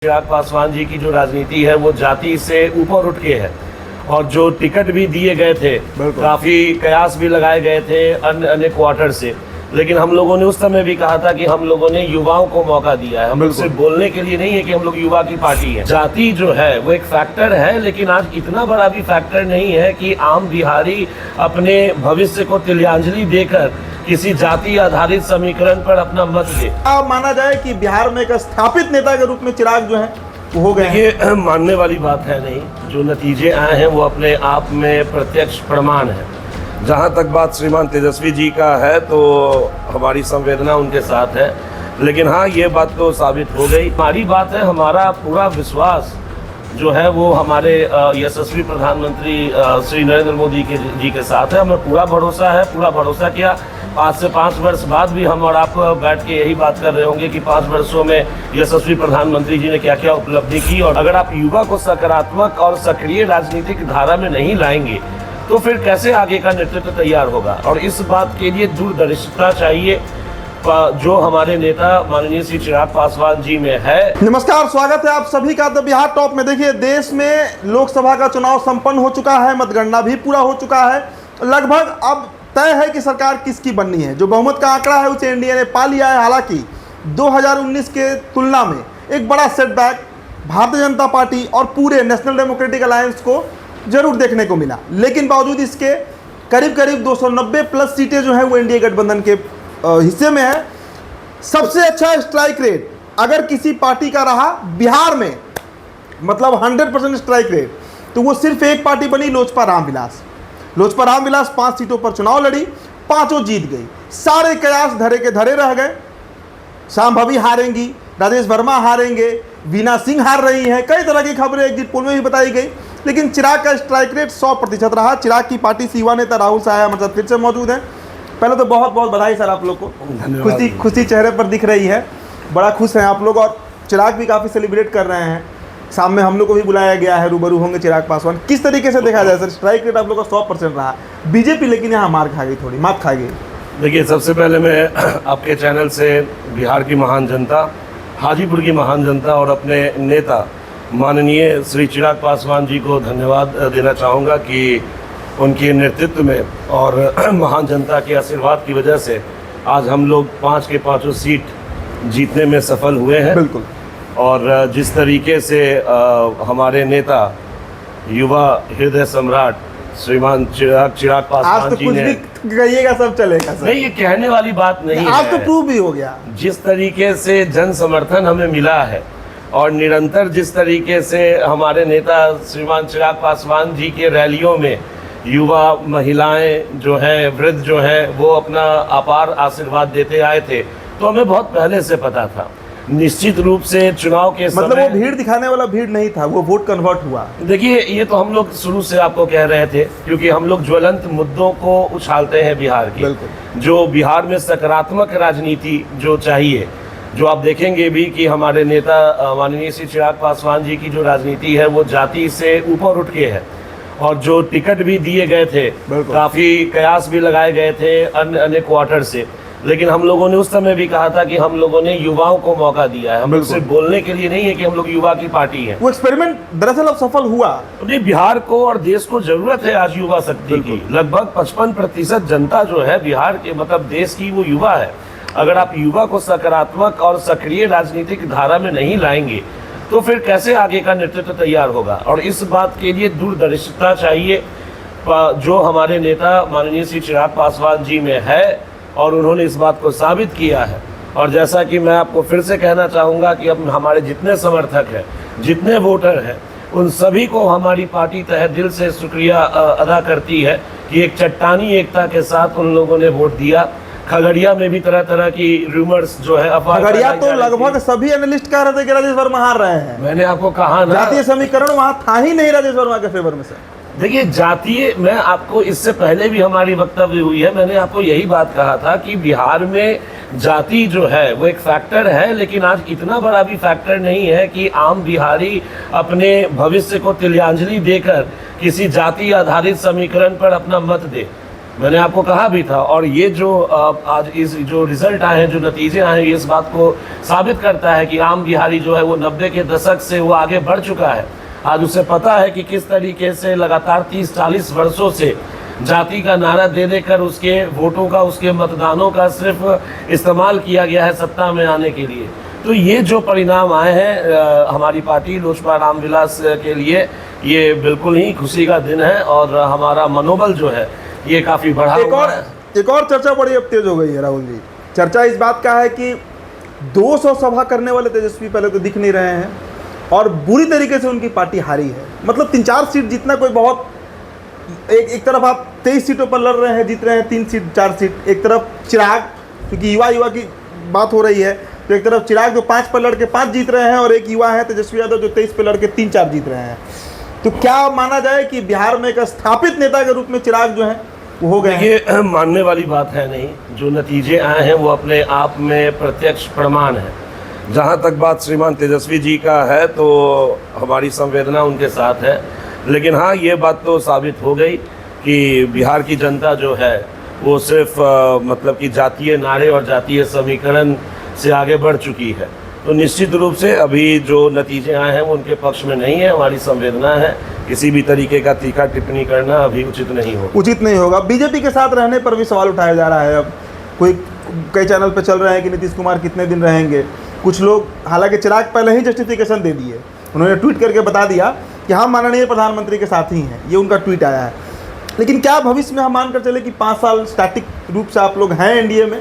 चिराग पासवान जी की जो राजनीति है वो जाति से ऊपर उठ के है और जो टिकट भी दिए गए थे, काफी कयास भी लगाए गए थे अन्य क्वार्टर से, लेकिन हम लोगों ने उस समय भी कहा था कि हम लोगों ने युवाओं को मौका दिया है। हम लोग सिर्फ बोलने के लिए नहीं है कि हम लोग युवा की पार्टी है। जाति जो है वो एक फैक्टर है, लेकिन आज इतना बड़ा भी फैक्टर नहीं है कि आम बिहारी अपने भविष्य को तिलांजलि देकर किसी जाति आधारित समीकरण पर अपना मत दे। अब माना जाए कि बिहार में एक स्थापित नेता के रूप में चिराग जो है वो हो गए हैं। ये मानने वाली बात है नहीं, जो नतीजे आए हैं वो अपने आप में प्रत्यक्ष प्रमाण है। जहाँ तक बात श्रीमान तेजस्वी जी का है तो हमारी संवेदना उनके साथ है, लेकिन हाँ ये बात तो साबित हो गई। हमारी बात है, हमारा पूरा विश्वास जो है वो हमारे यशस्वी प्रधानमंत्री श्री नरेंद्र मोदी जी के साथ है। हमें पूरा भरोसा है, पूरा भरोसा किया। 5 से 5 वर्ष बाद भी हम और आप बैठ के यही बात कर रहे होंगे कि 5 वर्षों में यशस्वी प्रधानमंत्री जी ने क्या क्या उपलब्धि की। और अगर आप युवा को सकारात्मक और सक्रिय राजनीतिक धारा में नहीं लाएंगे तो फिर कैसे आगे का नेतृत्व तैयार होगा। और इस बात के लिए दूरदर्शिता चाहिए जो हमारे नेता माननीय श्री चिराग पासवान जी में है। नमस्कार, स्वागत है आप सभी का द बिहार टॉप में। देखिए, देश में लोकसभा का चुनाव संपन्न हो चुका है, मतगणना भी पूरा हो चुका है। लगभग अब तय है कि सरकार किसकी बननी है। जो बहुमत का आंकड़ा है उसे एनडीए ने पा लिया है। हालांकि 2019 के तुलना में एक बड़ा सेटबैक भारतीय जनता पार्टी और पूरे नेशनल डेमोक्रेटिक अलायंस को जरूर देखने को मिला, लेकिन बावजूद इसके करीब करीब 290 प्लस सीटें जो है वो एनडीए गठबंधन के हिस्से में है। सबसे अच्छा स्ट्राइक रेट अगर किसी पार्टी का रहा बिहार में, मतलब 100% स्ट्राइक रेट, तो वो सिर्फ एक पार्टी बनी, लोजपा रामविलास। लोजपा रामविलास 5 सीटों पर चुनाव लड़ी, 5 जीत गई। सारे कयास धरे के धरे रह गए। शांभवी हारेंगी, राजेश वर्मा हारेंगे, वीना सिंह हार रही हैं, कई तरह की खबरें एग्जिट पोल में भी बताई गई, लेकिन चिराग का स्ट्राइक रेट 100% रहा। चिराग की पार्टी से युवा नेता राहुल सहाय हमारे साथ फिर से मौजूद हैं। पहले तो बहुत बहुत बधाई सर आप लोग को, खुशी चेहरे पर दिख रही है, बड़ा खुश हैं आप लोग। और चिराग भी काफ़ी सेलिब्रेट कर रहे हैं। शाम में हम लोग को भी बुलाया गया है, रूबरू होंगे चिराग पासवान। किस तरीके से देखा जाए सर, स्ट्राइक रेट आप लोग का 100% रहा, बीजेपी लेकिन यहाँ मात खा गई। देखिए, सबसे पहले मैं आपके चैनल से बिहार की महान जनता, हाजीपुर की महान जनता और अपने नेता माननीय श्री चिराग पासवान जी को धन्यवाद देना चाहूँगा कि उनके नेतृत्व में और महान जनता के आशीर्वाद की वजह से आज हम लोग 5 के 5 सीट जीतने में सफल हुए हैं। बिल्कुल। और जिस तरीके से हमारे नेता युवा हृदय सम्राट श्रीमान चिराग पासवान जी ने, कहिएगा सब चलेगा सर। नहीं, ये कहने वाली बात नहीं है, आज तो प्रूव भी हो गया। जिस तरीके से जन समर्थन हमें मिला है और निरंतर जिस तरीके से हमारे नेता श्रीमान चिराग पासवान जी के रैलियों में युवा, महिलाएं जो हैं, वृद्ध जो हैं, वो अपना अपार आशीर्वाद देते आए थे, तो हमें बहुत पहले से पता था। निश्चित रूप से चुनाव के मतलब वो भीड़ दिखाने वाला भीड़ नहीं था, वो वोट कन्वर्ट हुआ। देखिए, ये तो हम लोग शुरू से आपको कह रहे थे, क्योंकि हम लोग ज्वलंत मुद्दों को उछालते हैं बिहार की, जो बिहार में सकारात्मक राजनीति जो चाहिए, जो आप देखेंगे भी कि हमारे नेता माननीय श्री चिराग पासवान जी की जो राजनीति है वो जाति से ऊपर उठ के है और जो टिकट भी दिए गए थे, काफी कयास भी लगाए गए थे अन्य क्वार्टर से, लेकिन हम लोगों ने उस समय भी कहा था कि हम लोगों ने युवाओं को मौका दिया है। हम लोग सिर्फ बोलने के लिए नहीं है कि हम लोग युवा की पार्टी है। वो एक्सपेरिमेंट दरअसल अब सफल हुआ। बिहार को और देश को जरूरत है आज युवा शक्ति की। लगभग 55% जनता जो है बिहार के, मतलब देश की, वो युवा है। अगर आप युवा को सकारात्मक और सक्रिय राजनीतिक धारा में नहीं लाएंगे तो फिर कैसे आगे का नेतृत्व तैयार होगा। और इस बात के लिए दूरदर्शिता चाहिए जो हमारे नेता माननीय श्री चिराग पासवान जी में है और उन्होंने इस बात को साबित किया है। और जैसा कि मैं आपको फिर से कहना चाहूँगा कि अब हमारे जितने समर्थक हैं, जितने वोटर हैं, उन सभी को हमारी पार्टी तहे दिल से शुक्रिया अदा करती है कि एक चट्टानी एकता के साथ उन लोगों ने वोट दिया। खगड़िया में भी तरह तरह की रूमर्स जो है, खगड़िया तो लगभग सभी एनालिस्ट कह रहे थे कि राजेश वर्मा हार रहे हैं। मैंने आपको कहा ना, जातीय समीकरण वहां था ही नहीं राजेश वर्मा के फेवर में सर। देखिए, जातीय, मैं आपको इससे पहले भी हमारी वक्तव्य हुई है, मैंने आपको यही बात कहा था कि बिहार में जाति जो है वो एक फैक्टर है, लेकिन आज इतना बड़ा भी फैक्टर नहीं है कि आम बिहारी अपने भविष्य को तिलांजलि देकर किसी जाति आधारित समीकरण पर अपना मत दे। मैंने आपको कहा भी था। और ये जो आज इस जो रिजल्ट आए हैं, जो नतीजे आए हैं, ये इस बात को साबित करता है कि आम बिहारी जो है वो 90 के दशक से वो आगे बढ़ चुका है। आज उसे पता है कि किस तरीके से लगातार 30-40 वर्षों से जाति का नारा दे देकर उसके वोटों का, उसके मतदानों का सिर्फ इस्तेमाल किया गया है सत्ता में आने के लिए। तो ये जो परिणाम आए हैं हमारी पार्टी लोजपा रामविलास के लिए, ये बिल्कुल ही खुशी का दिन है और हमारा मनोबल जो है ये काफ़ी बढ़ा हुआ है। एक और चर्चा बड़ी अब तेज हो गई है राहुल जी। चर्चा इस बात का है कि 200 सभा करने वाले तेजस्वी पहले तो दिख नहीं रहे हैं और बुरी तरीके से उनकी पार्टी हारी है। मतलब 3-4 सीट जीतना कोई बहुत, एक तरफ आप 23 सीटों पर लड़ रहे हैं, जीत रहे हैं 3 सीट 4 सीट। एक तरफ चिराग, क्योंकि युवा की बात हो रही है, तो एक तरफ चिराग जो 5 पर लड़ के 5 जीत रहे हैं और एक युवा है तेजस्वी यादव जो 23 पर लड़ के 3-4 जीत रहे हैं। तो क्या माना जाए कि बिहार में एक स्थापित नेता के रूप में चिराग जो है वो हो गए? ये मानने वाली बात है नहीं। जो नतीजे आए हैं वो अपने आप में प्रत्यक्ष प्रमाण है। जहाँ तक बात श्रीमान तेजस्वी जी का है तो हमारी संवेदना उनके साथ है, लेकिन हाँ ये बात तो साबित हो गई कि बिहार की जनता जो है वो सिर्फ मतलब कि जातीय नारे और जातीय समीकरण से आगे बढ़ चुकी है। तो निश्चित रूप से अभी जो नतीजे आए हैं वो उनके पक्ष में नहीं है। हमारी संवेदना है, किसी भी तरीके का तीखा टिप्पणी करना अभी उचित नहीं होगा। बीजेपी के साथ रहने पर भी सवाल उठाया जा रहा है। अब कई चैनल पर चल रहे हैं कि नीतीश कुमार कितने दिन रहेंगे। कुछ लोग, हालांकि चिराग पहले ही जस्टिफिकेशन दे दिए, उन्होंने ट्वीट करके बता दिया कि हम माननीय प्रधानमंत्री के साथ ही हैं, ये उनका ट्वीट आया है। लेकिन क्या भविष्य में हम मानकर चले कि 5 साल स्टैटिक रूप से आप लोग हैं एनडीए में?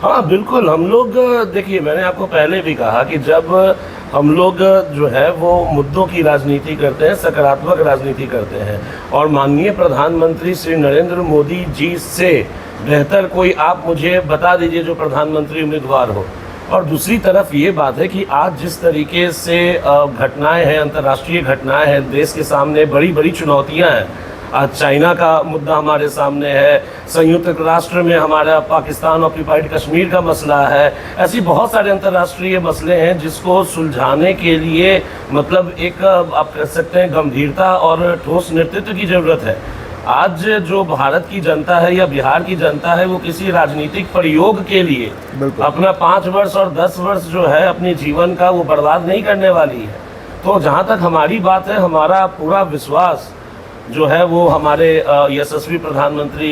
हाँ बिल्कुल, हम लोग देखिए, मैंने आपको पहले भी कहा कि जब हम लोग जो है वो मुद्दों की राजनीति करते हैं, सकारात्मक राजनीति करते हैं, और माननीय प्रधानमंत्री श्री नरेंद्र मोदी जी से बेहतर कोई आप मुझे बता दीजिए जो प्रधानमंत्री उम्मीदवार हो। और दूसरी तरफ ये बात है कि आज जिस तरीके से घटनाएं हैं, अंतर्राष्ट्रीय घटनाएं हैं, देश के सामने बड़ी बड़ी चुनौतियां हैं। आज चाइना का मुद्दा हमारे सामने है, संयुक्त राष्ट्र में हमारा पाकिस्तान ऑक्यूपाइड कश्मीर का मसला है, ऐसी बहुत सारे अंतर्राष्ट्रीय मसले हैं जिसको सुलझाने के लिए मतलब एक आप कह सकते हैं गंभीरता और ठोस नेतृत्व की ज़रूरत है। आज जो भारत की जनता है या बिहार की जनता है वो किसी राजनीतिक प्रयोग के लिए अपना 5 वर्ष और 10 वर्ष जो है अपने जीवन का वो बर्बाद नहीं करने वाली है। तो जहाँ तक हमारी बात है, हमारा पूरा विश्वास जो है वो हमारे यशस्वी प्रधानमंत्री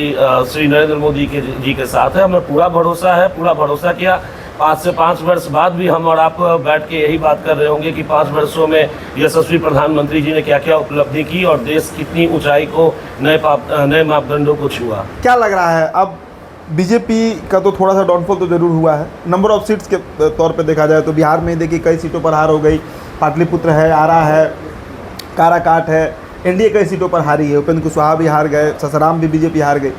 श्री नरेंद्र मोदी जी के साथ है। हमें पूरा भरोसा है, पूरा भरोसा किया। 5 से 5 वर्ष बाद भी हम और आप बैठ के यही बात कर रहे होंगे कि 5 वर्षों में यशस्वी प्रधानमंत्री जी ने क्या क्या उपलब्धि की और देश कितनी ऊंचाई को नए मापदंडों को छुआ। क्या लग रहा है अब बीजेपी का तो थोड़ा सा डाउनफॉल तो जरूर हुआ है। नंबर ऑफ सीट्स के तौर पे देखा जाए तो बिहार में देखिए कई सीटों पर हार हो गई। पाटलिपुत्र है, आरा है, काराकाट है, एनडीए कई सीटों पर हारी है। उपेंद्र कुशवाहा भी हार गए, ससाराम भी बीजेपी हार गई।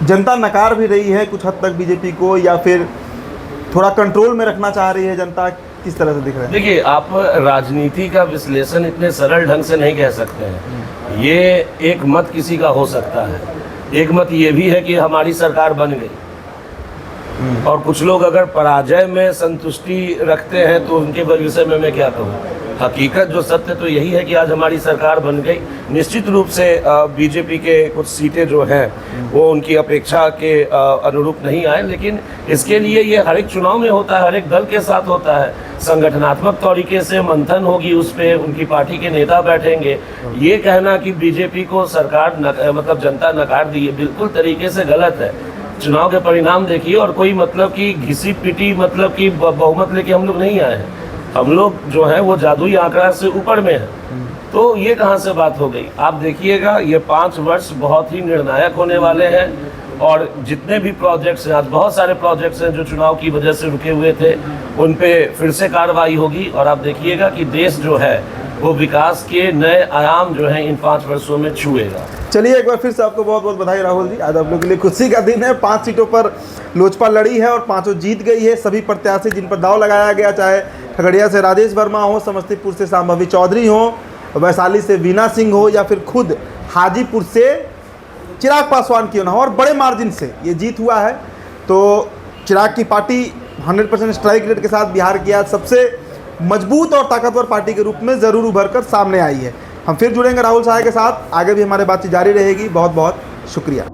जनता नकार भी रही है कुछ हद तक बीजेपी को, या फिर थोड़ा कंट्रोल में रखना चाह रही है जनता? किस तरह से दिख रहा है? देखिए, आप राजनीति का विश्लेषण इतने सरल ढंग से नहीं कह सकते हैं। ये एक मत किसी का हो सकता है। एक मत ये भी है कि हमारी सरकार बन गई, और कुछ लोग अगर पराजय में संतुष्टि रखते हैं तो उनके विषय में मैं क्या कहूँ। हकीकत जो सत्य तो यही है कि आज हमारी सरकार बन गई। निश्चित रूप से बीजेपी के कुछ सीटें जो हैं वो उनकी अपेक्षा के अनुरूप नहीं आए, लेकिन इसके लिए ये हर एक चुनाव में होता है, हर एक दल के साथ होता है। संगठनात्मक तरीके से मंथन होगी, उस पर उनकी पार्टी के नेता बैठेंगे। ये कहना कि बीजेपी को सरकार मतलब जनता नकार दी है, बिल्कुल तरीके से गलत है। चुनाव के परिणाम देखिए, और कोई मतलब कि घिसी पिटी मतलब कि बहुमत लेके हम लोग नहीं आए हैं। हम लोग जो है वो जादुई आंकड़ा से ऊपर में है। तो ये कहाँ से बात हो गई? आप देखिएगा, ये 5 वर्ष बहुत ही निर्णायक होने वाले हैं, और जितने भी प्रोजेक्ट्स हैं, आज बहुत सारे प्रोजेक्ट्स हैं जो चुनाव की वजह से रुके हुए थे, उन पे फिर से कार्रवाई होगी, और आप देखिएगा कि देश जो है वो विकास के नए आयाम जो है इन 5 वर्षों में छुएगा। चलिए, एक बार फिर से आपको बहुत बहुत बधाई राहुल जी। आज आप लोगों के लिए खुशी का दिन है। 5 सीटों पर लोजपा लड़ी है और 5 जीत गई है। सभी प्रत्याशी जिन पर दाव लगाया गया, चाहे खगड़िया से राजेश वर्मा हो, समस्तीपुर से शांभवी चौधरी हो, वैशाली से वीना सिंह हो, या फिर खुद हाजीपुर से चिराग पासवान क्यों ना हो, और बड़े मार्जिन से ये जीत हुआ है। तो चिराग की पार्टी 100% स्ट्राइक रेट के साथ बिहार की आज सबसे मजबूत और ताकतवर पार्टी के रूप में ज़रूर उभर कर सामने आई है। हम फिर जुड़ेंगे राहुल साहब के साथ, आगे भी हमारी बातचीत जारी रहेगी। बहुत बहुत शुक्रिया।